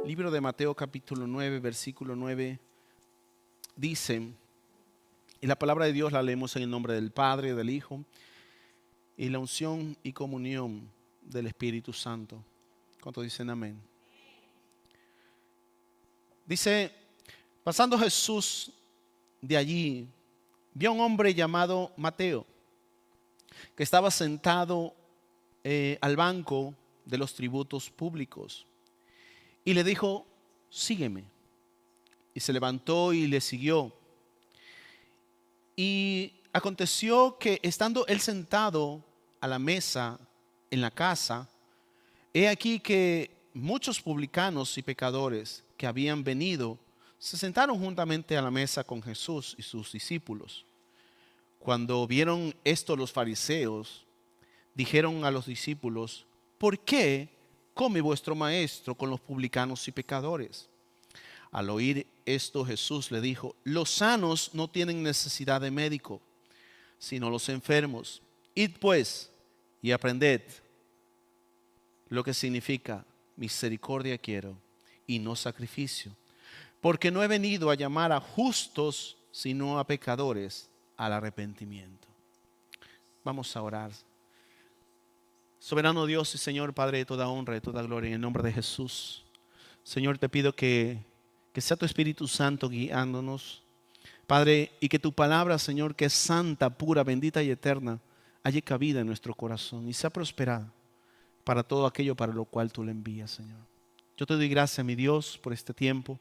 Libro de Mateo capítulo 9, versículo 9, dice, y la palabra de Dios la leemos en el nombre del Padre, del Hijo, y la unción y comunión del Espíritu Santo. ¿Cuántos dicen amén? Dice, pasando Jesús de allí, vio a un hombre llamado Mateo, que estaba sentado al banco de los tributos públicos. Y le dijo, sígueme. Y se levantó y le siguió. Y aconteció que estando él sentado a la mesa en la casa, he aquí que muchos publicanos y pecadores que habían venido se sentaron juntamente a la mesa con Jesús y sus discípulos. Cuando vieron esto los fariseos, dijeron a los discípulos, ¿por qué come vuestro maestro con los publicanos y pecadores? Al oír esto, Jesús le dijo, los sanos no tienen necesidad de médico, sino los enfermos. Id pues y aprended lo que significa misericordia quiero y no sacrificio, porque no he venido a llamar a justos, sino a pecadores al arrepentimiento. Vamos a orar. Soberano Dios y Señor, Padre de toda honra y toda gloria, en el nombre de Jesús, Señor, te pido que sea tu Espíritu Santo guiándonos, Padre, y que tu palabra, Señor, que es santa, pura, bendita y eterna, haya cabida en nuestro corazón y sea prosperada para todo aquello para lo cual tú le envías, Señor. Yo te doy gracias, mi Dios, por este tiempo.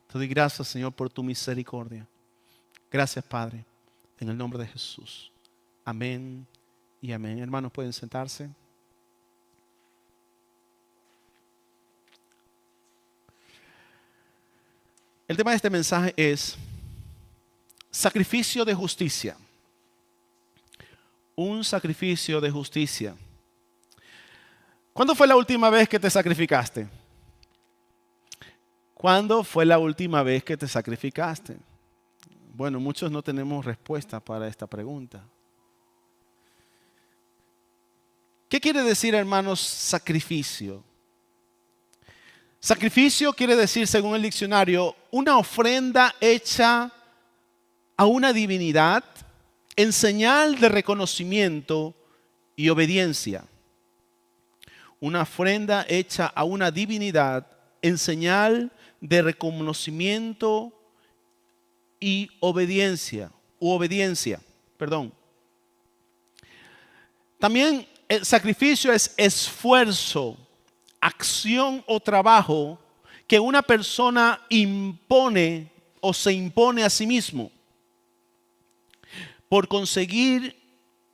Te doy gracias, Señor, por tu misericordia. Gracias, Padre, en el nombre de Jesús. Amén y amén. Hermanos, pueden sentarse. El tema de este mensaje es sacrificio de justicia. Un sacrificio de justicia. ¿Cuándo fue la última vez que te sacrificaste? ¿Cuándo fue la última vez que te sacrificaste? Bueno, muchos no tenemos respuesta para esta pregunta. ¿Qué quiere decir, hermanos, sacrificio? Sacrificio quiere decir, según el diccionario, una ofrenda hecha a una divinidad en señal de reconocimiento y obediencia. Una ofrenda hecha a una divinidad en señal de reconocimiento y obediencia. También el sacrificio es esfuerzo, acción o trabajo que una persona impone o se impone a sí mismo por conseguir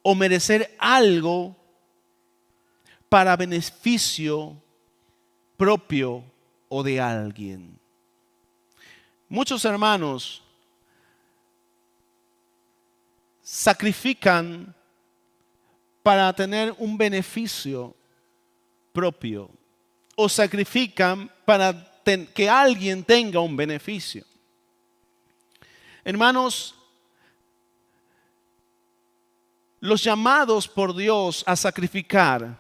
o merecer algo para beneficio propio o de alguien. Muchos hermanos sacrifican para tener un beneficio propio o sacrifican para que alguien tenga un beneficio. Hermanos, los llamados por Dios a sacrificar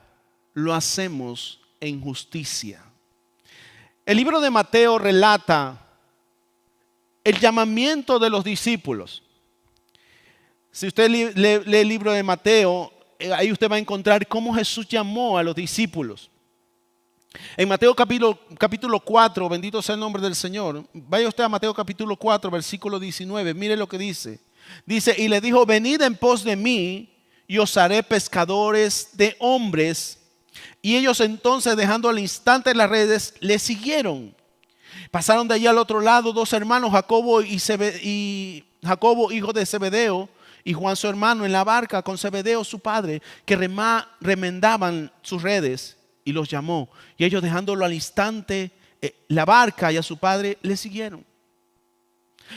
lo hacemos en justicia. El libro de Mateo relata el llamamiento de los discípulos. Si usted lee el libro de Mateo, ahí usted va a encontrar cómo Jesús llamó a los discípulos. En Mateo capítulo 4, bendito sea el nombre del Señor. Vaya usted a Mateo capítulo 4, versículo 19. Mire lo que dice. Dice, y le dijo, venid en pos de mí y os haré pescadores de hombres. Y ellos entonces, dejando al instante las redes, le siguieron. Pasaron de allí al otro lado dos hermanos, Jacobo, hijo de Zebedeo, y Juan su hermano, en la barca con Zebedeo su padre, que remendaban sus redes, y los llamó. Y ellos, dejándolo al instante, la barca y a su padre, le siguieron.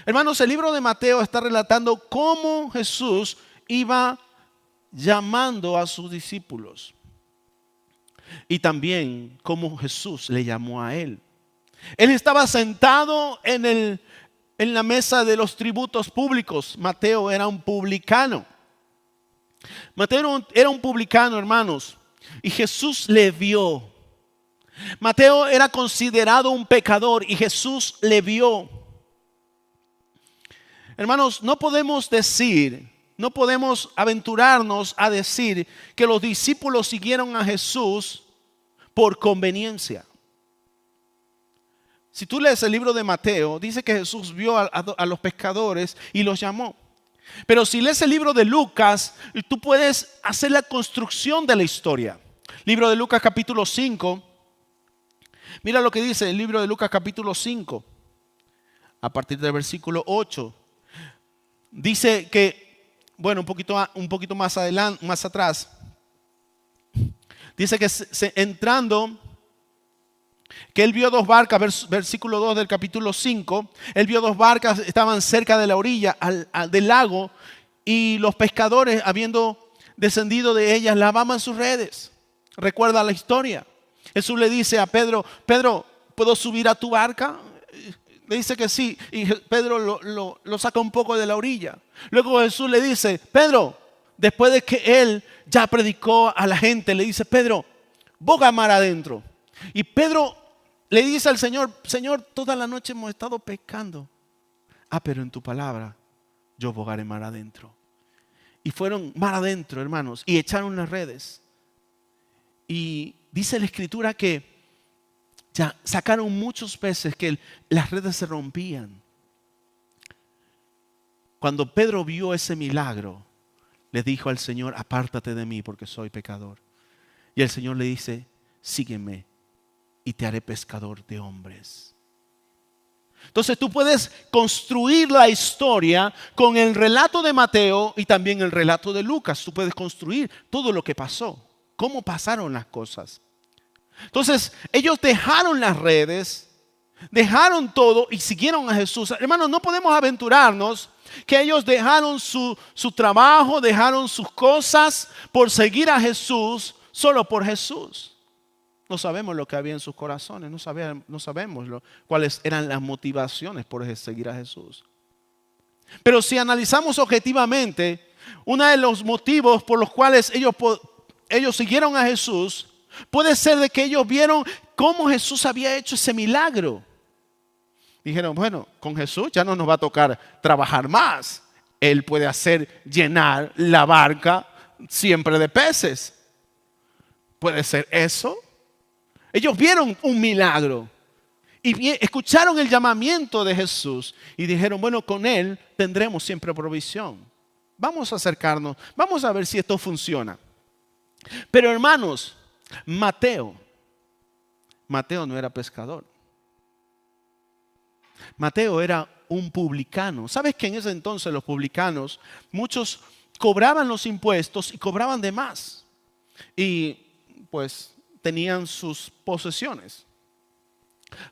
Hermanos, el libro de Mateo está relatando cómo Jesús iba llamando a sus discípulos. Y también cómo Jesús le llamó a él. Él estaba sentado en la mesa de los tributos públicos. Mateo era un publicano. Mateo era un publicano, hermanos. Y Jesús le vio. Mateo era considerado un pecador y Jesús le vio. Hermanos, no podemos aventurarnos a decir que los discípulos siguieron a Jesús por conveniencia. Si tú lees el libro de Mateo, dice que Jesús vio a los pescadores y los llamó. Pero si lees el libro de Lucas, tú puedes hacer la construcción de la historia. Libro de Lucas capítulo 5. Mira lo que dice el libro de Lucas capítulo 5. A partir del versículo 8. Dice que, bueno, un poquito más adelante, más atrás. Dice que entrando, que él vio dos barcas, versículo 2 del capítulo 5, él vio dos barcas, estaban cerca de la orilla del lago, y los pescadores, habiendo descendido de ellas, lavaban sus redes. Recuerda la historia. Jesús le dice a Pedro, Pedro, ¿puedo subir a tu barca? Le dice que sí, y Pedro lo saca un poco de la orilla. Luego Jesús le dice, Pedro, después de que él ya predicó a la gente, le dice, Pedro, boga mar adentro. Y Pedro le dice al Señor, Señor, toda la noche hemos estado pescando. Pero en tu palabra yo bogaré mar adentro. Y fueron mar adentro, hermanos, y echaron las redes. Y dice la Escritura que ya sacaron muchos peces, que las redes se rompían. Cuando Pedro vio ese milagro, le dijo al Señor, apártate de mí porque soy pecador. Y el Señor le dice, sígueme y te haré pescador de hombres. Entonces tú puedes construir la historia con el relato de Mateo y también el relato de Lucas. Tú puedes construir todo lo que pasó, cómo pasaron las cosas. Entonces ellos dejaron las redes, dejaron todo y siguieron a Jesús. Hermanos, no podemos aventurarnos que ellos dejaron su trabajo, dejaron sus cosas por seguir a Jesús, solo por Jesús. No sabemos lo que había en sus corazones, no sabemos cuáles eran las motivaciones por seguir a Jesús. Pero si analizamos objetivamente, uno de los motivos por los cuales ellos siguieron a Jesús puede ser de que ellos vieron cómo Jesús había hecho ese milagro. Dijeron, bueno, con Jesús ya no nos va a tocar trabajar más. Él puede hacer llenar la barca siempre de peces. ¿Puede ser eso? Ellos vieron un milagro y escucharon el llamamiento de Jesús y dijeron, bueno, con Él tendremos siempre provisión. Vamos a acercarnos, vamos a ver si esto funciona. Pero hermanos, Mateo no era pescador. Mateo era un publicano. ¿Sabes que en ese entonces los publicanos, muchos cobraban los impuestos y cobraban de más? Y pues tenían sus posesiones.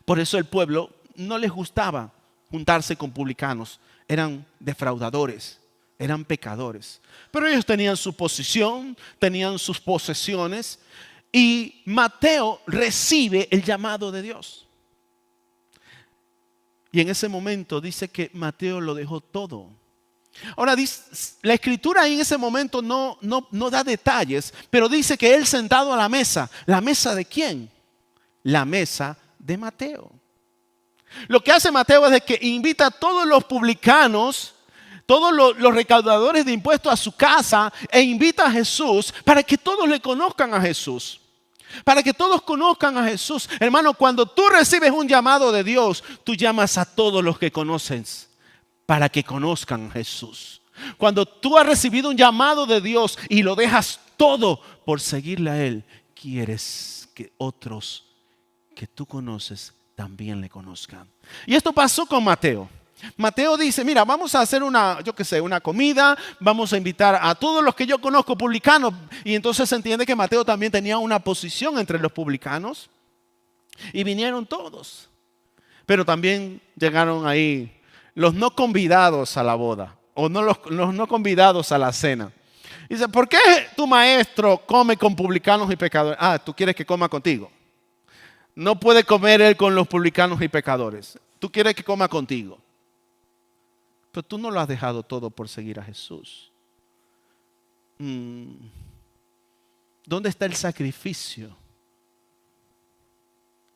Por eso el pueblo no les gustaba juntarse con publicanos. Eran defraudadores, eran pecadores. Pero ellos tenían su posición, tenían sus posesiones. Y Mateo recibe el llamado de Dios. Y en ese momento dice que Mateo lo dejó todo. Ahora, la escritura ahí en ese momento no da detalles, pero dice que él sentado a la mesa. ¿La mesa de quién? La mesa de Mateo. Lo que hace Mateo es de que invita a todos los publicanos, todos los recaudadores de impuestos a su casa e invita a Jesús para que todos le conozcan a Jesús. Para que todos conozcan a Jesús. Hermano, cuando tú recibes un llamado de Dios, tú llamas a todos los que conoces para que conozcan a Jesús. Cuando tú has recibido un llamado de Dios y lo dejas todo por seguirle a Él, quieres que otros que tú conoces también le conozcan. Y esto pasó con Mateo. Mateo dice, mira, vamos a hacer una comida, vamos a invitar a todos los que yo conozco publicanos. Y entonces se entiende que Mateo también tenía una posición entre los publicanos. Y vinieron todos. Pero también llegaron ahí los no convidados a la boda, o no los no convidados a la cena. Dice, ¿por qué tu maestro come con publicanos y pecadores? Tú quieres que coma contigo. No puede comer él con los publicanos y pecadores. Tú quieres que coma contigo. Pero tú no lo has dejado todo por seguir a Jesús. ¿Dónde está el sacrificio?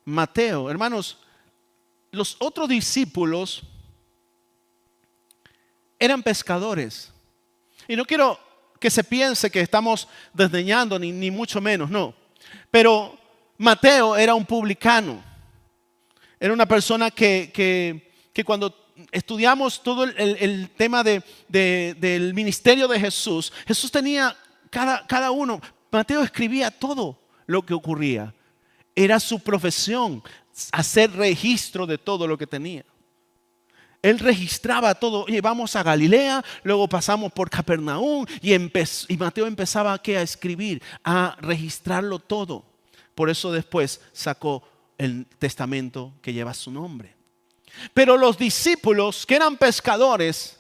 Mateo. Hermanos, los otros discípulos eran pescadores. Y no quiero que se piense que estamos desdeñando, ni mucho menos, no. Pero Mateo era un publicano. Era una persona que cuando estudiamos todo el tema del ministerio de Jesús, Jesús tenía cada uno. Mateo escribía todo lo que ocurría. Era su profesión hacer registro de todo lo que tenía. Él registraba todo. Oye, vamos a Galilea, luego pasamos por Capernaum y Mateo empezaba a escribir, a registrarlo todo. Por eso después sacó el testamento que lleva su nombre. Pero los discípulos que eran pescadores,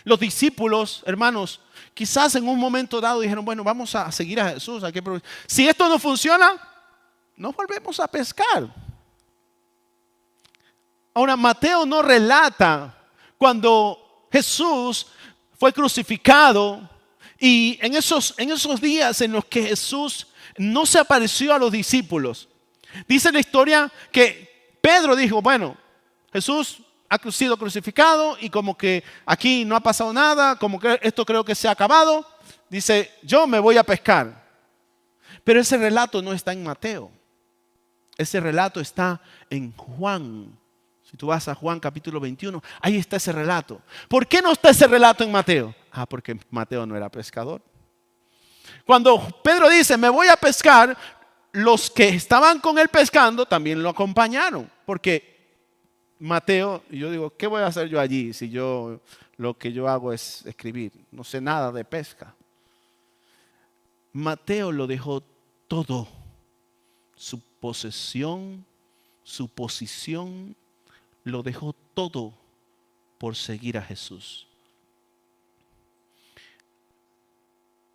los discípulos, hermanos, quizás en un momento dado dijeron, bueno, vamos a seguir a Jesús. Si esto no funciona, no volvemos a pescar. Ahora, Mateo no relata cuando Jesús fue crucificado y en esos días en los que Jesús no se apareció a los discípulos. Dice la historia que Pedro dijo, bueno, Jesús ha sido crucificado y como que aquí no ha pasado nada, como que esto creo que se ha acabado. Dice, yo me voy a pescar. Pero ese relato no está en Mateo. Ese relato está en Juan. Si tú vas a Juan capítulo 21, ahí está ese relato. ¿Por qué no está ese relato en Mateo? Porque Mateo no era pescador. Cuando Pedro dice, me voy a pescar, los que estaban con él pescando también lo acompañaron. Porque Mateo, yo digo, ¿qué voy a hacer yo allí si lo que yo hago es escribir? No sé nada de pesca. Mateo lo dejó todo. Su posesión, su posición, lo dejó todo por seguir a Jesús.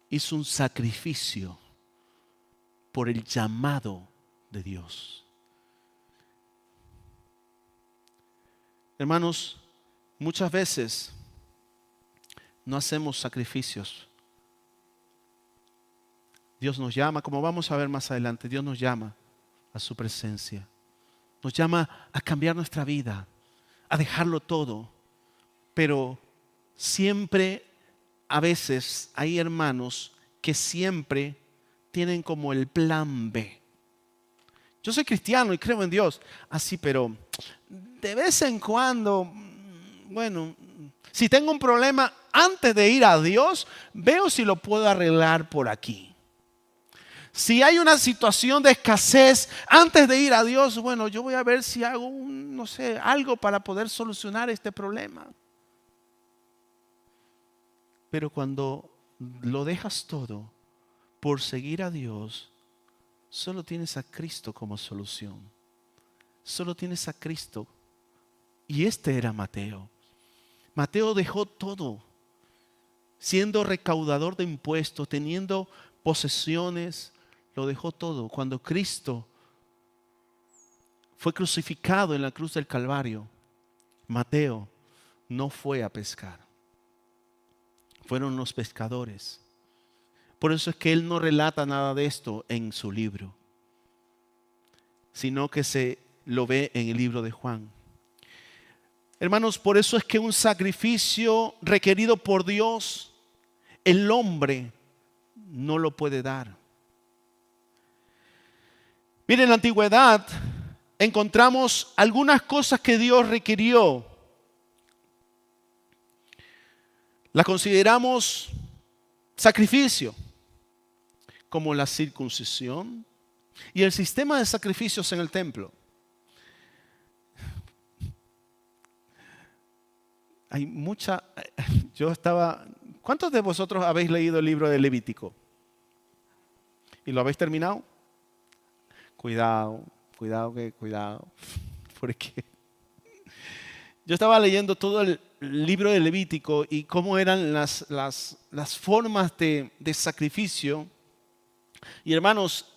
Hizo un sacrificio por el llamado de Dios. Hermanos, muchas veces no hacemos sacrificios. Dios nos llama, como vamos a ver más adelante, Dios nos llama a su presencia. Nos llama a cambiar nuestra vida, a dejarlo todo. Pero siempre, a veces, hay hermanos que siempre tienen como el plan B. Yo soy cristiano y creo en Dios. Así, pero de vez en cuando, bueno, si tengo un problema antes de ir a Dios, veo si lo puedo arreglar por aquí. Si hay una situación de escasez antes de ir a Dios, bueno, yo voy a ver si hago no sé, algo para poder solucionar este problema. Pero cuando lo dejas todo por seguir a Dios, solo tienes a Cristo como solución. Solo tienes a Cristo. Y este era Mateo. Mateo dejó todo, siendo recaudador de impuestos, teniendo posesiones, lo dejó todo. Cuando Cristo fue crucificado en la cruz del Calvario, Mateo no fue a pescar. Fueron los pescadores. Por eso es que él no relata nada de esto en su libro, sino que se lo ve en el libro de Juan. Hermanos, por eso es que un sacrificio requerido por Dios, el hombre no lo puede dar. Miren, en la antigüedad encontramos algunas cosas que Dios requirió. Las consideramos sacrificio, como la circuncisión y el sistema de sacrificios en el templo. ¿Cuántos de vosotros habéis leído el libro de Levítico? ¿Y lo habéis terminado? Cuidado, porque yo estaba leyendo todo el libro de Levítico y cómo eran las formas de sacrificio. Y hermanos,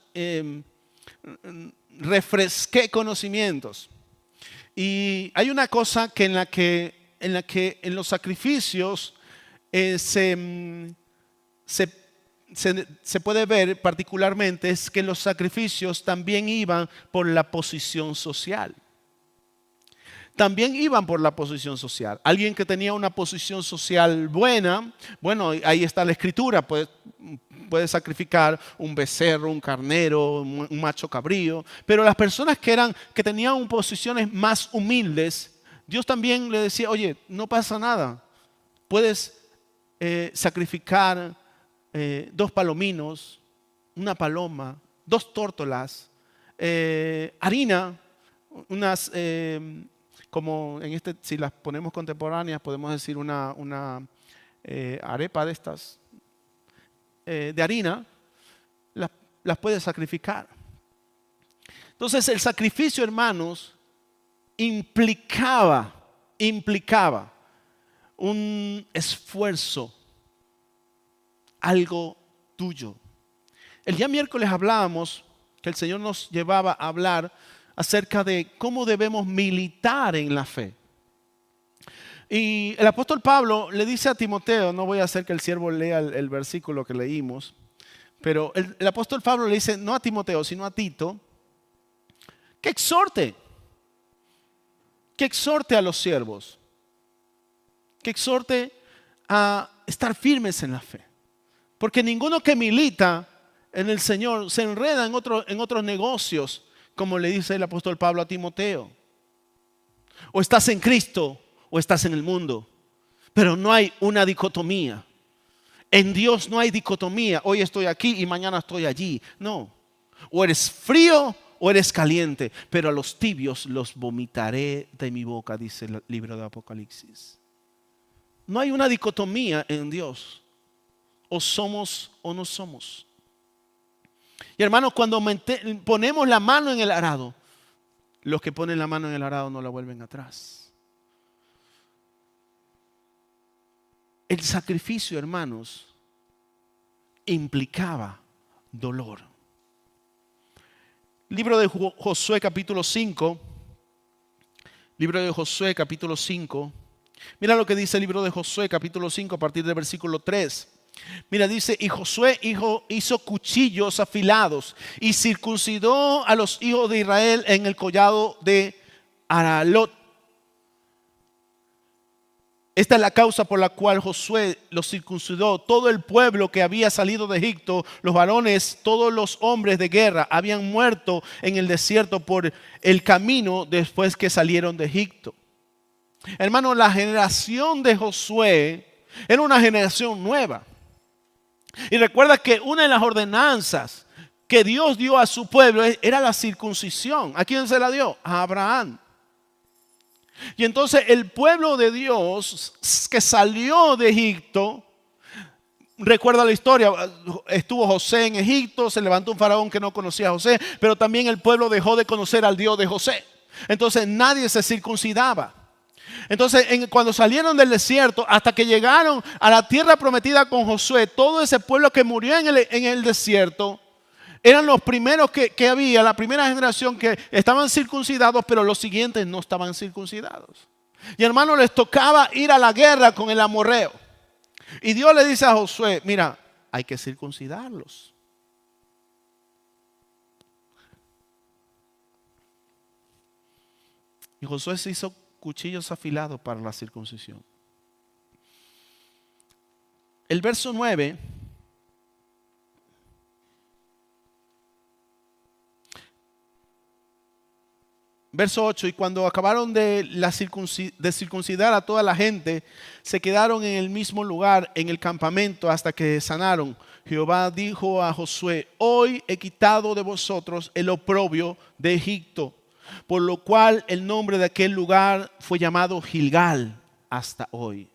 refresqué conocimientos. Y hay una cosa que en los sacrificios se puede ver particularmente es que los sacrificios también iban por la posición social. También iban por la posición social. Alguien que tenía una posición social buena, bueno, ahí está la escritura, puede sacrificar un becerro, un carnero, un macho cabrío. Pero las personas que tenían posiciones más humildes, Dios también le decía, oye, no pasa nada. Puedes sacrificar 2 palominos, una paloma, 2 tórtolas, harina, unas, como si las ponemos contemporáneas, podemos decir una arepa de estas, de harina, las puedes sacrificar. Entonces el sacrificio, hermanos, implicaba un esfuerzo, algo tuyo. El día miércoles hablábamos que el Señor nos llevaba a hablar acerca de cómo debemos militar en la fe. Y el apóstol Pablo le dice a Timoteo, no voy a hacer que el siervo lea el versículo que leímos, pero el apóstol Pablo le dice, no a Timoteo, sino a Tito, que exhorte a los siervos, que exhorte a estar firmes en la fe. Porque ninguno que milita en el Señor se enreda en otros negocios, como le dice el apóstol Pablo a Timoteo. O estás en Cristo o estás en el mundo. Pero no hay una dicotomía. En Dios no hay dicotomía. Hoy estoy aquí y mañana estoy allí. No. O eres frío o eres caliente. Pero a los tibios los vomitaré de mi boca, dice el libro de Apocalipsis. No hay una dicotomía en Dios. O somos o no somos. Y hermanos, cuando ponemos la mano en el arado, los que ponen la mano en el arado no la vuelven atrás. El sacrificio, hermanos, implicaba dolor. Libro de Josué capítulo 5. Libro de Josué capítulo 5. Mira lo que dice el libro de Josué capítulo 5 a partir del versículo 3. Mira, dice, y Josué hizo cuchillos afilados y circuncidó a los hijos de Israel en el collado de Aralot. Esta es la causa por la cual Josué los circuncidó. Todo el pueblo que había salido de Egipto, los varones, todos los hombres de guerra, habían muerto en el desierto por el camino después que salieron de Egipto. Hermano, la generación de Josué era una generación nueva. Y recuerda que una de las ordenanzas que Dios dio a su pueblo era la circuncisión. ¿A quién se la dio? A Abraham. Y entonces el pueblo de Dios que salió de Egipto, recuerda la historia, estuvo José en Egipto, se levantó un faraón que no conocía a José, pero también el pueblo dejó de conocer al Dios de José. Entonces nadie se circuncidaba. Entonces cuando salieron del desierto hasta que llegaron a la tierra prometida con Josué, todo ese pueblo que murió en el desierto eran los primeros que había, la primera generación que estaban circuncidados, pero los siguientes no estaban circuncidados. Y hermano, les tocaba ir a la guerra con el amorreo. Y Dios le dice a Josué, mira, hay que circuncidarlos. Y Josué se hizo cuchillos afilados para la circuncisión. El verso 9 verso 8, y cuando acabaron de circuncidar a toda la gente, se quedaron en el mismo lugar en el campamento hasta que sanaron. Jehová dijo a Josué, hoy he quitado de vosotros el oprobio de Egipto, por lo cual el nombre de aquel lugar fue llamado Gilgal hasta hoy.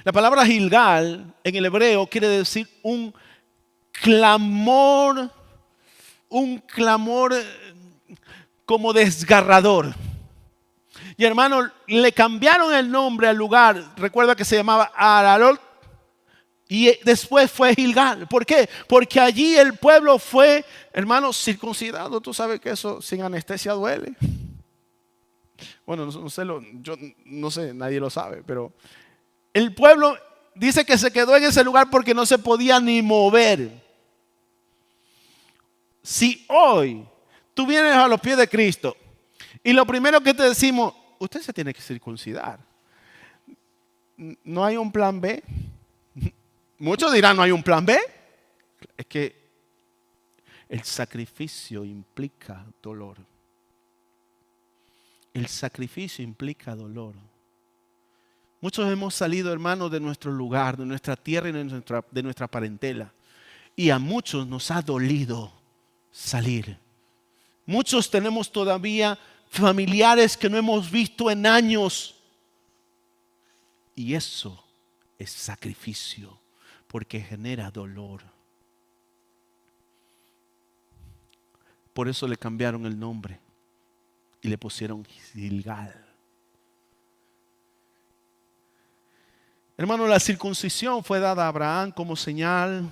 La palabra Gilgal en el hebreo quiere decir un clamor como desgarrador. Y hermano, le cambiaron el nombre al lugar. Recuerda que se llamaba Aralot y después fue Gilgal. ¿Por qué? Porque allí el pueblo fue, hermano, circuncidado. Tú sabes que eso sin anestesia duele. Bueno, yo no sé, nadie lo sabe, pero el pueblo dice que se quedó en ese lugar porque no se podía ni mover. Si hoy tú vienes a los pies de Cristo y lo primero que te decimos, usted se tiene que circuncidar, ¿no hay un plan B? Muchos dirán, ¿no hay un plan B? Es que el sacrificio implica dolor. El sacrificio implica dolor. Muchos hemos salido, hermanos, de nuestro lugar, de nuestra tierra y de nuestra parentela. Y a muchos nos ha dolido salir. Muchos tenemos todavía familiares que no hemos visto en años. Y eso es sacrificio, porque genera dolor. Por eso le cambiaron el nombre y le pusieron Gilgal. Hermano, la circuncisión fue dada a Abraham como señal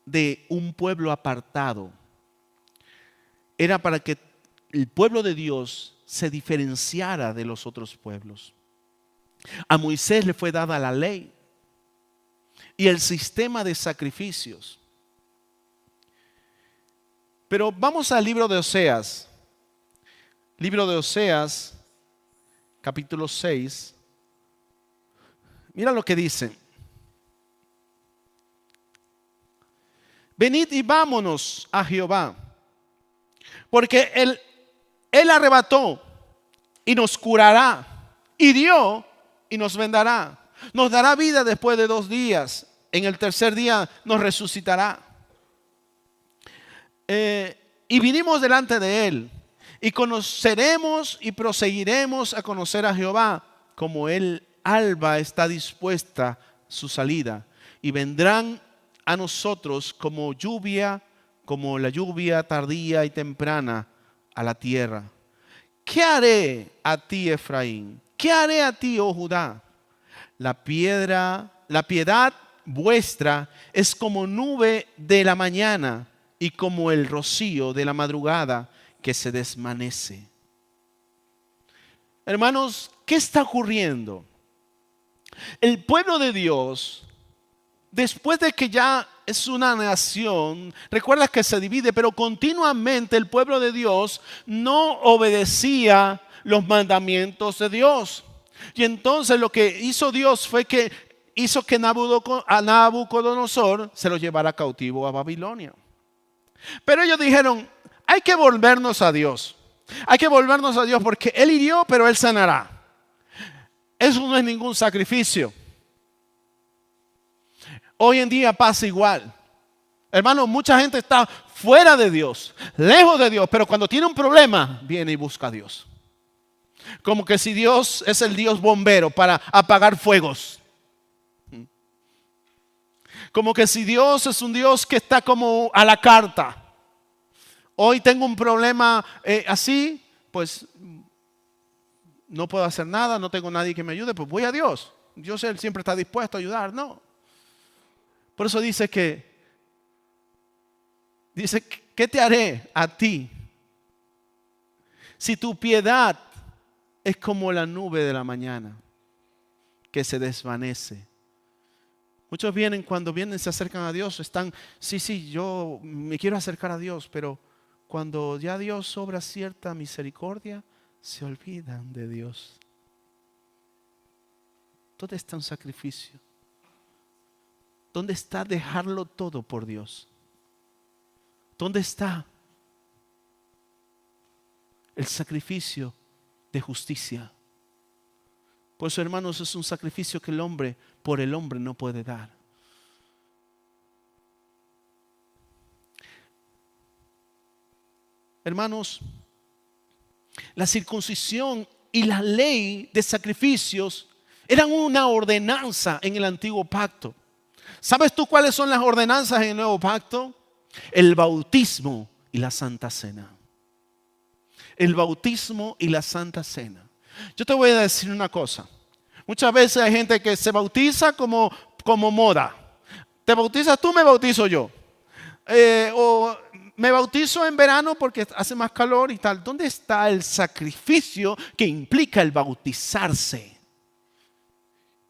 de un pueblo apartado. Era para que el pueblo de Dios se diferenciara de los otros pueblos. A Moisés le fue dada la ley y el sistema de sacrificios. Pero vamos al libro de Oseas. Libro de Oseas, capítulo 6. Mira lo que dice. Venid y vámonos a Jehová, porque Él arrebató y nos curará, y dio y nos vendará. Nos dará vida después de 2 días. En el tercer día nos resucitará. Y vinimos delante de Él, y conoceremos y proseguiremos a conocer a Jehová, como el alba está dispuesta su salida, y vendrán a nosotros como lluvia, como la lluvia tardía y temprana a la tierra. ¿Qué haré a ti, Efraín? ¿Qué haré a ti, oh Judá? La piedad vuestra es como nube de la mañana y como el rocío de la madrugada que se desvanece. Hermanos, ¿qué está ocurriendo? El pueblo de Dios, después de que ya es una nación, recuerda que se divide, pero continuamente el pueblo de Dios no obedecía los mandamientos de Dios. Y entonces lo que hizo Dios fue que hizo que a Nabucodonosor se lo llevara cautivo a Babilonia. Pero ellos dijeron, hay que volvernos a Dios. Hay que volvernos a Dios porque Él hirió, pero Él sanará. Eso no es ningún sacrificio. Hoy en día pasa igual. Hermano, mucha gente está fuera de Dios, lejos de Dios, pero cuando tiene un problema, viene y busca a Dios. Como que si Dios es el Dios bombero para apagar fuegos. Como que si Dios es un Dios que está como a la carta. Hoy tengo un problema así, pues no puedo hacer nada, no tengo nadie que me ayude, pues voy a Dios. Dios Él siempre está dispuesto a ayudar, no. Por eso dice, ¿qué te haré a ti? Si tu piedad es como la nube de la mañana que se desvanece. Muchos cuando vienen, se acercan a Dios, están, sí, yo me quiero acercar a Dios, pero cuando ya Dios obra cierta misericordia, se olvidan de Dios. ¿Dónde está un sacrificio? ¿Dónde está dejarlo todo por Dios? ¿Dónde está el sacrificio de justicia? Por eso, hermanos, es un sacrificio que el hombre por el hombre no puede dar. Hermanos, la circuncisión y la ley de sacrificios eran una ordenanza en el antiguo pacto. ¿Sabes tú cuáles son las ordenanzas en el nuevo pacto? El bautismo y la Santa Cena. El bautismo y la Santa Cena. Yo te voy a decir una cosa. Muchas veces hay gente que se bautiza como moda. Te bautizas tú, me bautizo yo. O me bautizo en verano porque hace más calor y tal. ¿Dónde está el sacrificio que implica el bautizarse?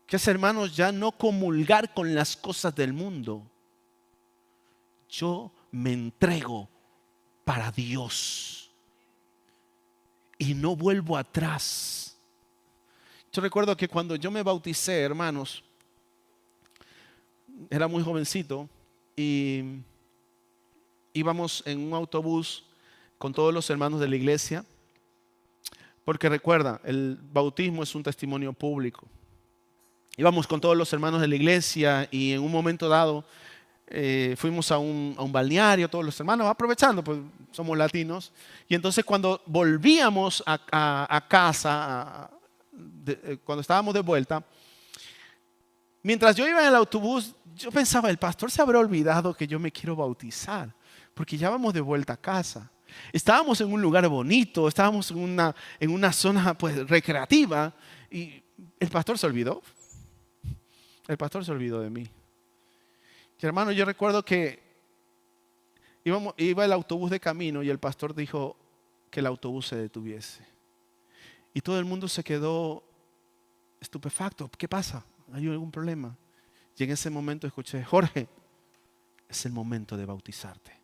que es, hermanos, ya no comulgar con las cosas del mundo. Yo me entrego para Dios y no vuelvo atrás. Yo recuerdo que cuando yo me bauticé, hermanos, era muy jovencito y íbamos en un autobús con todos los hermanos de la iglesia, porque recuerda, el bautismo es un testimonio público. Íbamos con todos los hermanos de la iglesia y en un momento dado fuimos a un balneario, todos los hermanos, aprovechando, pues somos latinos. Y entonces cuando volvíamos a casa, cuando estábamos de vuelta, mientras yo iba en el autobús, yo pensaba, el pastor se habrá olvidado que yo me quiero bautizar, porque ya vamos de vuelta a casa. Estábamos en un lugar bonito, estábamos en una zona pues recreativa y el pastor se olvidó. El pastor se olvidó de mí. Y hermano, yo recuerdo que iba el autobús de camino y el pastor dijo que el autobús se detuviese. Y todo el mundo se quedó estupefacto. ¿Qué pasa? ¿Hay algún problema? Y en ese momento escuché, Jorge, es el momento de bautizarte.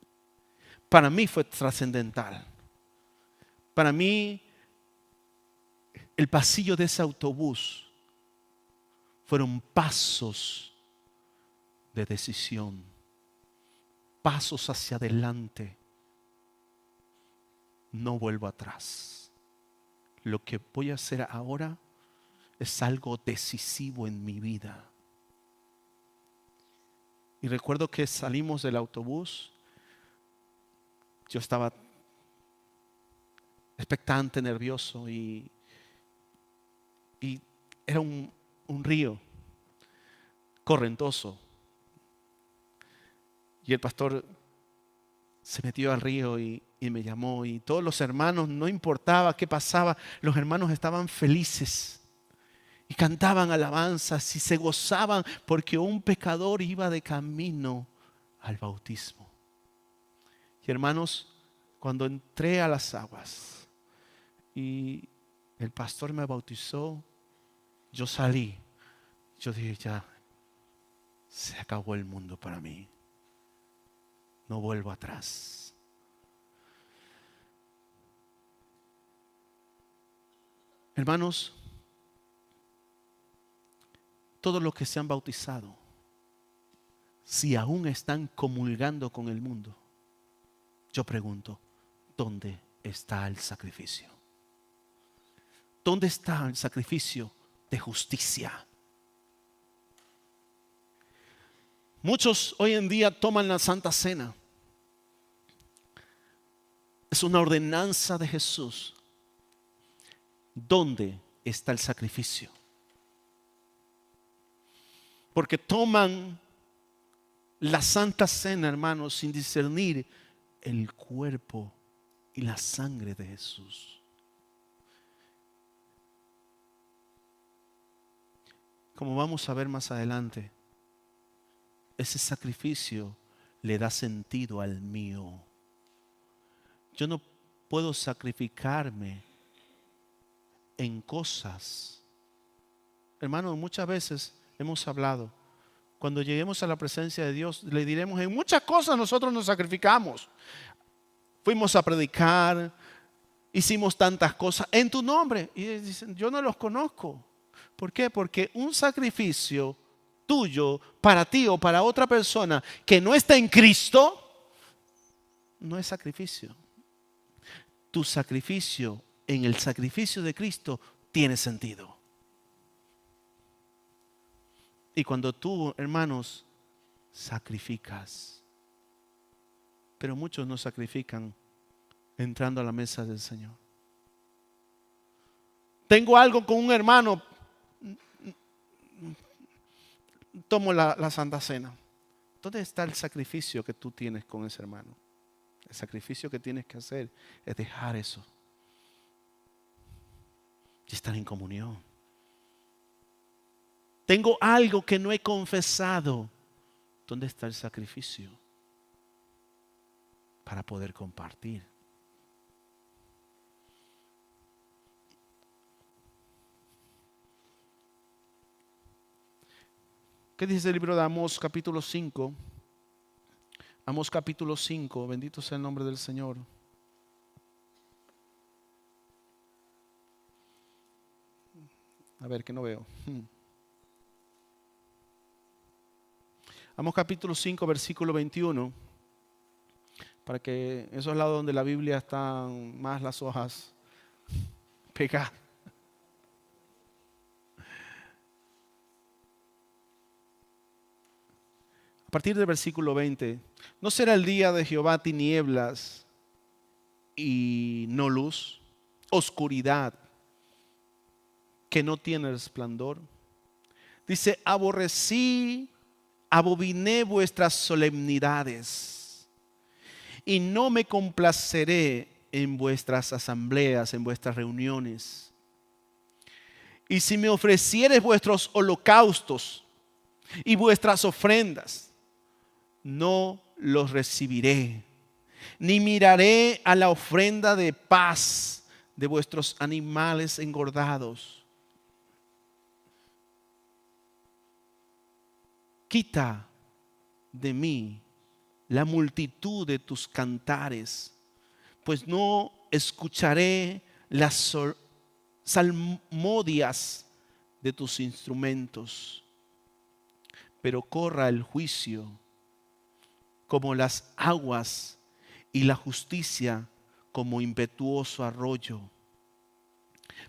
Para mí fue trascendental. Para mí, el pasillo de ese autobús fueron pasos de decisión, pasos hacia adelante. No vuelvo atrás. Lo que voy a hacer ahora es algo decisivo en mi vida. Y recuerdo que salimos del autobús. Yo estaba expectante, nervioso y era un río correntoso. Y el pastor se metió al río y me llamó. Y todos los hermanos, no importaba qué pasaba, los hermanos estaban felices. Y cantaban alabanzas y se gozaban porque un pecador iba de camino al bautismo. Y hermanos, cuando entré a las aguas y el pastor me bautizó, yo salí. Yo dije, ya, se acabó el mundo para mí. No vuelvo atrás. Hermanos, todos los que se han bautizado, si aún están comulgando con el mundo, yo pregunto, ¿dónde está el sacrificio? ¿Dónde está el sacrificio de justicia? Muchos hoy en día toman la Santa Cena. Es una ordenanza de Jesús. ¿Dónde está el sacrificio? Porque toman la Santa Cena, hermanos, sin discernir el cuerpo y la sangre de Jesús. Como vamos a ver más adelante, ese sacrificio le da sentido al mío. Yo no puedo sacrificarme en cosas. Hermano, muchas veces hemos hablado, cuando lleguemos a la presencia de Dios, le diremos, en muchas cosas nosotros nos sacrificamos. Fuimos a predicar, hicimos tantas cosas en tu nombre. Y dicen, yo no los conozco. ¿Por qué? Porque un sacrificio tuyo para ti o para otra persona que no está en Cristo, no es sacrificio. Tu sacrificio en el sacrificio de Cristo tiene sentido. Y cuando tú, hermanos, sacrificas, pero muchos no sacrifican entrando a la mesa del Señor. Tengo algo con un hermano, tomo la Santa Cena. ¿Dónde está el sacrificio que tú tienes con ese hermano? El sacrificio que tienes que hacer es dejar eso y estar en comunión. Tengo algo que no he confesado. ¿Dónde está el sacrificio para poder compartir? ¿Qué dice el libro de Amós capítulo 5? Amós capítulo 5, bendito sea el nombre del Señor. A ver, que no veo. Amós capítulo 5, versículo 21. Para que esos lados donde la Biblia están más las hojas pegadas. A partir del versículo 20. ¿No será el día de Jehová tinieblas y no luz? Oscuridad que no tiene resplandor. Dice, abominé vuestras solemnidades y no me complaceré en vuestras asambleas, en vuestras reuniones. Y si me ofreciereis vuestros holocaustos y vuestras ofrendas, no los recibiré, ni miraré a la ofrenda de paz de vuestros animales engordados. Quita de mí la multitud de tus cantares, pues no escucharé las salmodias de tus instrumentos. Pero corra el juicio como las aguas y la justicia como impetuoso arroyo.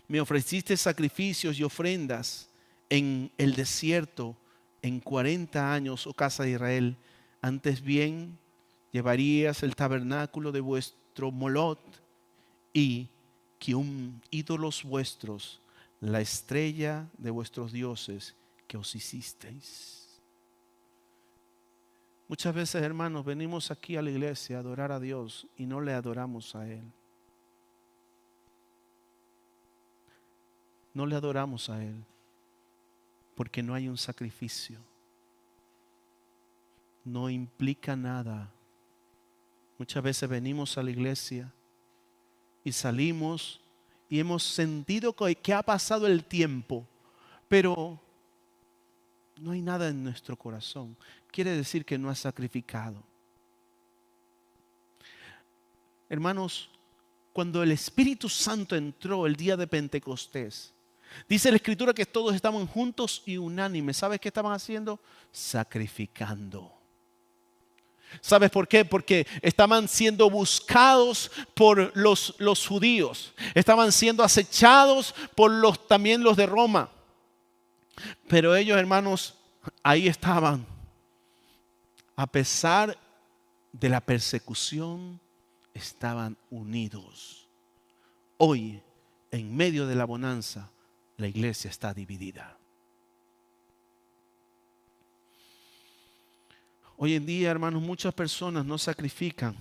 Me ofreciste sacrificios y ofrendas en el desierto en 40 años, oh casa de Israel. Antes bien llevarías el tabernáculo de vuestro Molot y Kium, ídolos vuestros, la estrella de vuestros dioses que os hicisteis. Muchas veces, hermanos, venimos aquí a la iglesia a adorar a Dios y no le adoramos a Él. No le adoramos a Él porque no hay un sacrificio. No implica nada. Muchas veces venimos a la iglesia y salimos y hemos sentido que ha pasado el tiempo, pero no hay nada en nuestro corazón. Quiere decir que no has sacrificado. Hermanos, cuando el Espíritu Santo entró el día de Pentecostés, dice la Escritura que todos estaban juntos y unánimes. ¿Sabes qué estaban haciendo? Sacrificando. ¿Sabes por qué? Porque estaban siendo buscados por los judíos. Estaban siendo acechados por también los de Roma. Pero ellos, hermanos, ahí estaban. A pesar de la persecución, estaban unidos. Hoy, en medio de la bonanza, la iglesia está dividida. Hoy en día, hermanos, muchas personas no sacrifican.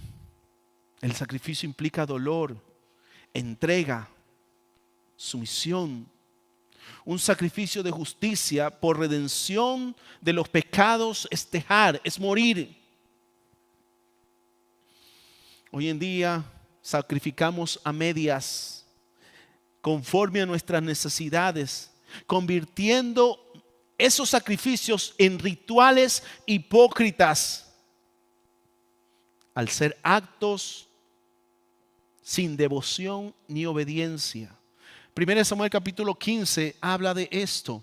El sacrificio implica dolor, entrega, sumisión. Un sacrificio de justicia por redención de los pecados es dejar, es morir. Hoy en día sacrificamos a medias, conforme a nuestras necesidades, convirtiendo esos sacrificios en rituales hipócritas, al ser actos sin devoción ni obediencia. 1 Samuel capítulo 15 habla de esto.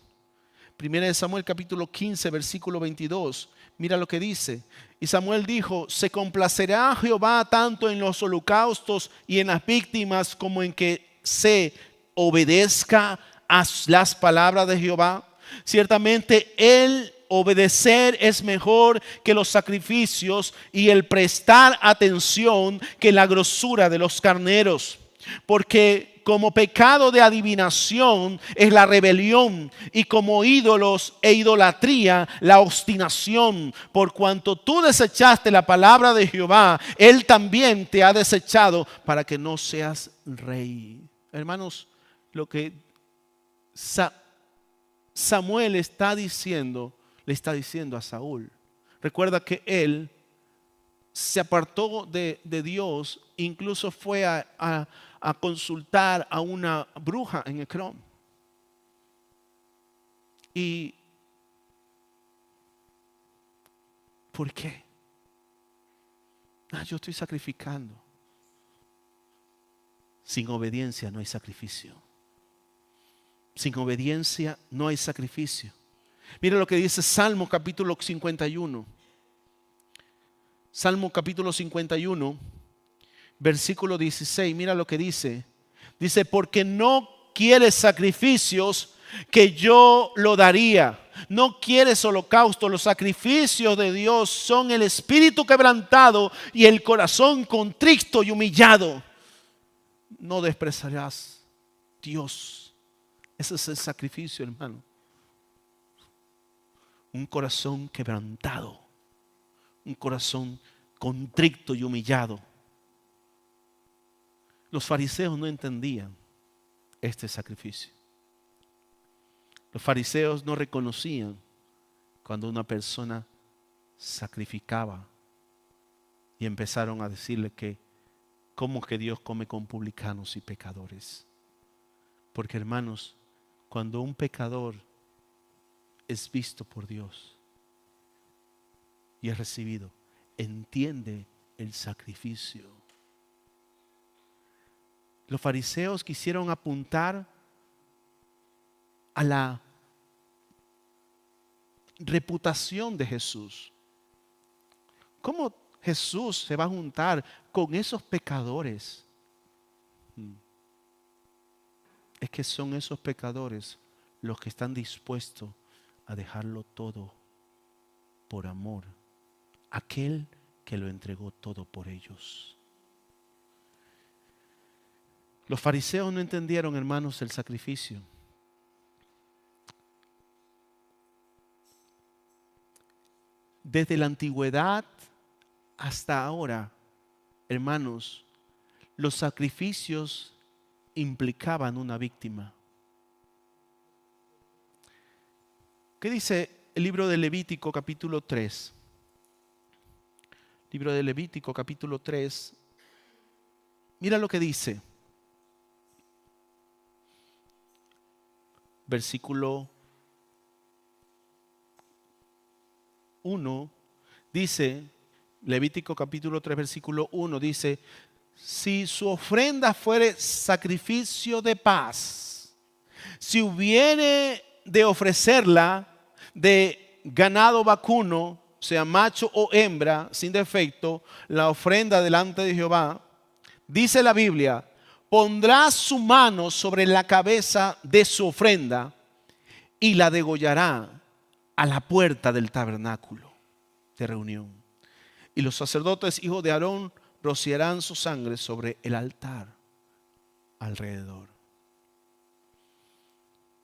1 Samuel capítulo 15 versículo 22. Mira lo que dice. Y Samuel dijo: se complacerá Jehová tanto en los holocaustos y en las víctimas como en que se obedezca a las palabras de Jehová. Ciertamente el obedecer es mejor que los sacrificios y el prestar atención que la grosura de los carneros. Porque como pecado de adivinación es la rebelión, y como ídolos e idolatría la obstinación. Por cuanto tú desechaste la palabra de Jehová, Él también te ha desechado para que no seas rey. Hermanos, lo que Samuel está diciendo, le está diciendo a Saúl. Recuerda que él se apartó de Dios, incluso fue a consultar a una bruja en Ecrón. Y ¿Por qué? Yo estoy sacrificando. Sin obediencia no hay sacrificio. Sin obediencia no hay sacrificio. Mira lo que dice Salmo capítulo 51. Salmo capítulo 51, versículo 16. Mira lo que dice. Dice, porque no quieres sacrificios que yo lo daría. No quieres holocausto. Los sacrificios de Dios son el espíritu quebrantado y el corazón contrito y humillado. No despreciarás Dios. Ese es el sacrificio, hermano. Un corazón quebrantado. Un corazón contrito y humillado. Los fariseos no entendían este sacrificio. Los fariseos no reconocían cuando una persona sacrificaba y empezaron a decirle que cómo que Dios come con publicanos y pecadores. Porque, hermanos, cuando un pecador es visto por Dios y es recibido, entiende el sacrificio. Los fariseos quisieron apuntar a la reputación de Jesús. ¿Cómo Jesús se va a juntar con esos pecadores? Es que son esos pecadores los que están dispuestos a dejarlo todo por amor a aquel que lo entregó todo por ellos. Los fariseos no entendieron, hermanos, el sacrificio. Desde la antigüedad hasta ahora, hermanos, los sacrificios implicaban una víctima. ¿Qué dice el libro de Levítico capítulo 3? Libro de Levítico capítulo 3. Mira lo que dice. Versículo 1 dice, Levítico capítulo 3 versículo 1 dice, si su ofrenda fuere sacrificio de paz, si hubiere de ofrecerla de ganado vacuno, sea macho o hembra, sin defecto, la ofrenda delante de Jehová, dice la Biblia, pondrá su mano sobre la cabeza de su ofrenda y la degollará a la puerta del tabernáculo de reunión. Y los sacerdotes, hijos de Aarón, rociarán su sangre sobre el altar alrededor.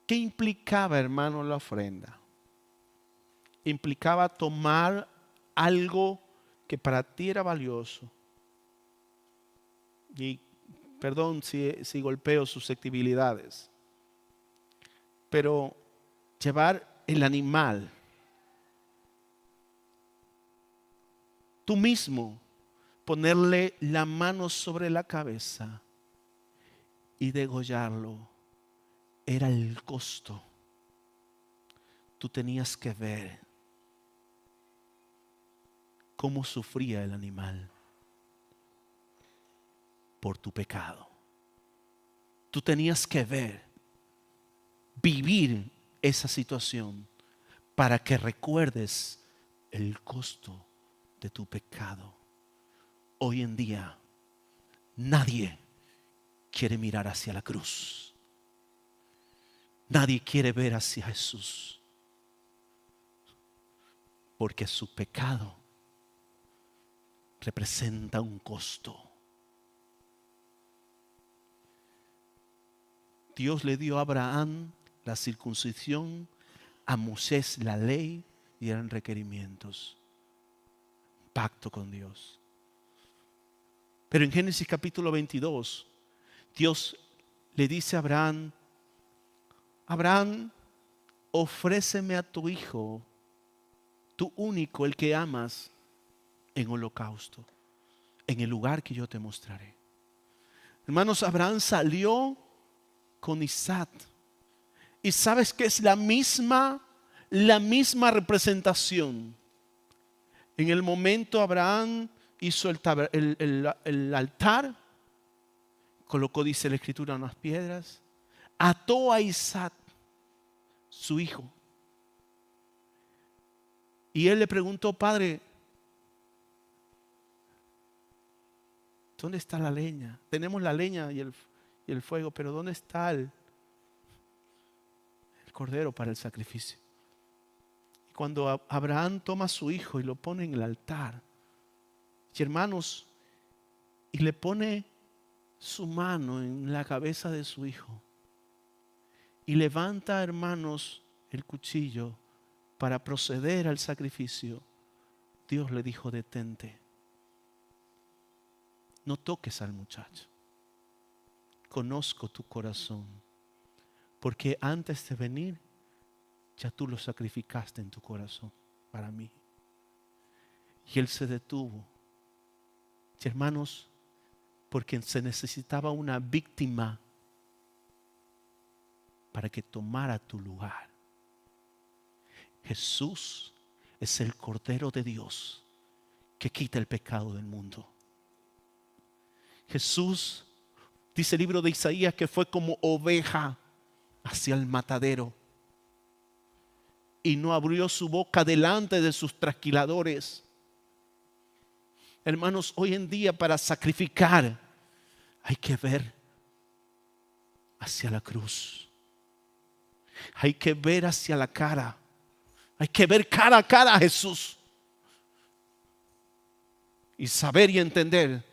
¿Qué implicaba, hermano, la ofrenda? Implicaba tomar algo que para ti era valioso. Y perdón si golpeo susceptibilidades, pero llevar el animal, tú mismo ponerle la mano sobre la cabeza y degollarlo, era el costo. Tú tenías que ver cómo sufría el animal por tu pecado. Tú tenías que ver, vivir esa situación para que recuerdes el costo de tu pecado. Hoy en día nadie quiere mirar hacia la cruz. Nadie quiere ver hacia Jesús, porque su pecado representa un costo. Dios le dio a Abraham la circuncisión, a Moisés la ley y eran requerimientos. Pacto con Dios. Pero en Génesis capítulo 22, Dios le dice a Abraham, Abraham, ofréceme a tu hijo, tu único, el que amas, en holocausto, en el lugar que yo te mostraré. Hermanos, Abraham salió con Isaac. Y sabes que es la misma representación. En el momento Abraham hizo el altar, colocó, dice la Escritura, unas piedras, ató a Isaac, su hijo. Y él le preguntó: Padre, ¿dónde está la leña? Tenemos la leña y el fuego, pero ¿dónde está el cordero para el sacrificio? Y cuando Abraham toma a su hijo y lo pone en el altar, y hermanos, y le pone su mano en la cabeza de su hijo, y levanta, hermanos, el cuchillo para proceder al sacrificio, Dios le dijo: detente, no toques al muchacho, conozco tu corazón, porque antes de venir ya tú lo sacrificaste en tu corazón para mí. Y él se detuvo. Y hermanos, porque se necesitaba una víctima para que tomara tu lugar. Jesús es el Cordero de Dios que quita el pecado del mundo. Jesús, dice el libro de Isaías, que fue como oveja hacia el matadero y no abrió su boca delante de sus trasquiladores. Hermanos, hoy en día para sacrificar hay que ver hacia la cruz. Hay que ver hacia la cara. Hay que ver cara a cara a Jesús. Y saber y entender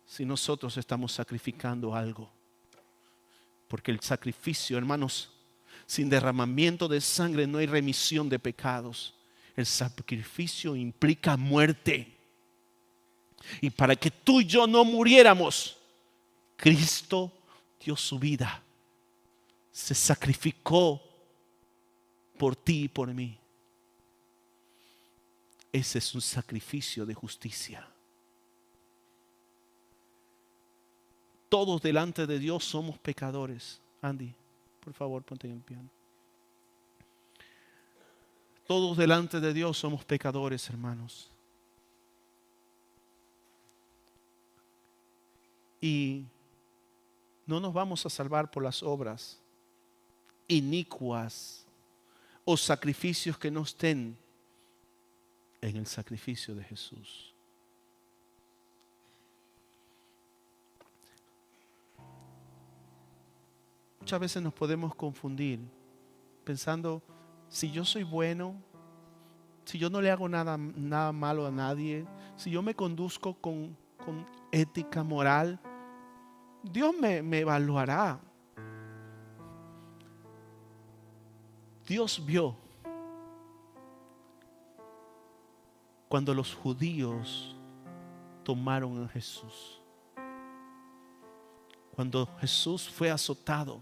si nosotros estamos sacrificando algo. Porque el sacrificio, hermanos, sin derramamiento de sangre no hay remisión de pecados. El sacrificio implica muerte. Y para que tú y yo no muriéramos, Cristo dio su vida. Se sacrificó por ti y por mí. Ese es un sacrificio de justicia. Todos delante de Dios somos pecadores. Andy, por favor, ponte en pie. Todos delante de Dios somos pecadores, hermanos. Y no nos vamos a salvar por las obras inicuas o sacrificios que no estén en el sacrificio de Jesús. Muchas veces nos podemos confundir pensando: si yo soy bueno, si yo no le hago nada malo a nadie, si yo me conduzco con ética moral, Dios me evaluará. Dios vio cuando los judíos tomaron a Jesús. Cuando Jesús fue azotado,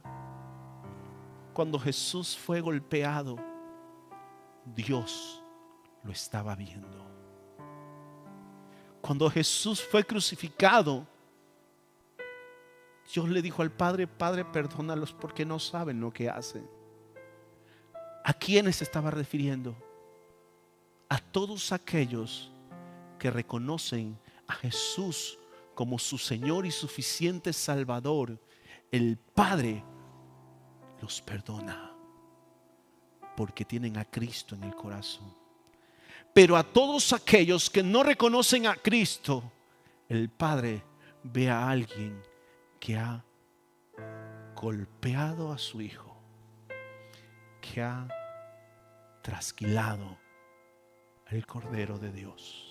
cuando Jesús fue golpeado, Dios lo estaba viendo. Cuando Jesús fue crucificado, Dios le dijo al Padre: Padre, perdónalos porque no saben lo que hacen. ¿A quiénes se estaba refiriendo? A todos aquellos que reconocen a Jesús como su Señor y suficiente Salvador. El Padre los perdona porque tienen a Cristo en el corazón. Pero a todos aquellos que no reconocen a Cristo, el Padre ve a alguien que ha golpeado a su Hijo, que ha trasquilado al Cordero de Dios.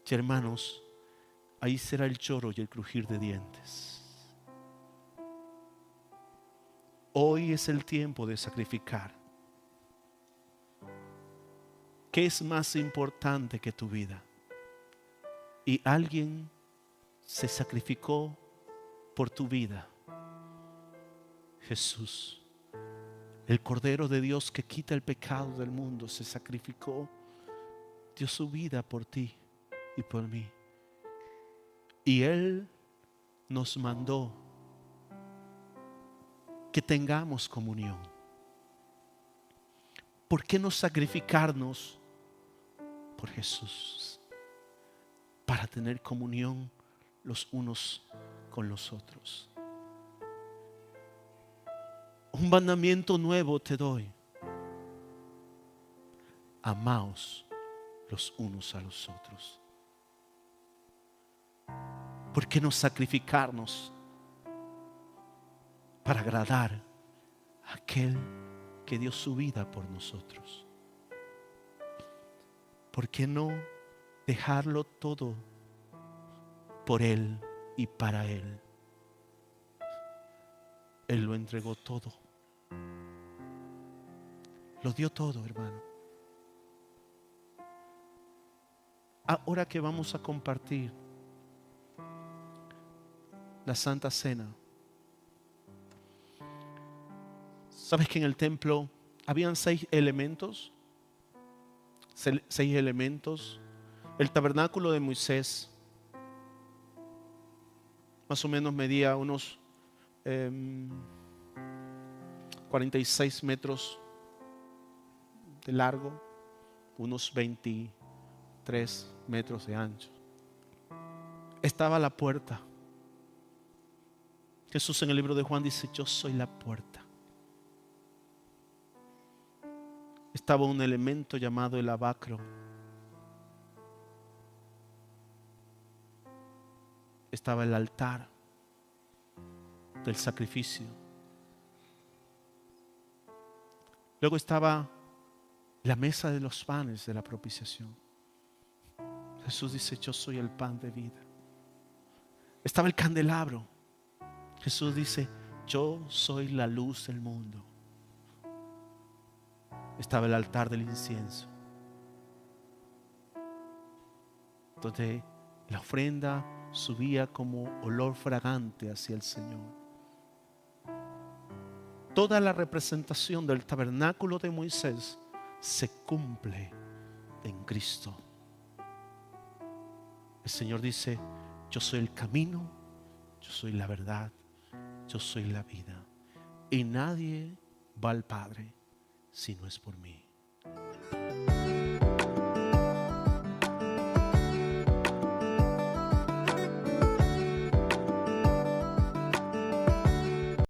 Y hermanos, ahí será el lloro y el crujir de dientes. Hoy es el tiempo de sacrificar. ¿Qué es más importante que tu vida? Y alguien se sacrificó por tu vida. Jesús, el Cordero de Dios que quita el pecado del mundo, se sacrificó, dio su vida por ti y por mí. Y Él nos mandó que tengamos comunión. ¿Por qué no sacrificarnos por Jesús, para tener comunión los unos con los otros. Un mandamiento nuevo te doy: amaos los unos a los otros. ¿Por qué no sacrificarnos para agradar a aquel que dio su vida por nosotros? ¿Por qué no dejarlo todo por Él y para Él? Él lo entregó todo. Lo dio todo, hermano. Ahora que vamos a compartir la Santa Cena, ¿sabes que en el templo habían 6 elementos? 6 elementos. El tabernáculo de Moisés más o menos medía unos 46 metros de largo, unos 23 metros de ancho. Estaba la puerta. Jesús en el libro de Juan dice: yo soy la puerta. Estaba un elemento llamado el lavacro. Estaba el altar del sacrificio. Luego estaba la mesa de los panes de la propiciación. Jesús dice: yo soy el pan de vida. Estaba el candelabro. Jesús dice: yo soy la luz del mundo. Estaba el altar del incienso, donde la ofrenda subía como olor fragante hacia el Señor. Toda la representación del tabernáculo de Moisés se cumple en Cristo. El Señor dice: yo soy el camino, yo soy la verdad, yo soy la vida, y nadie va al Padre si no es por mí.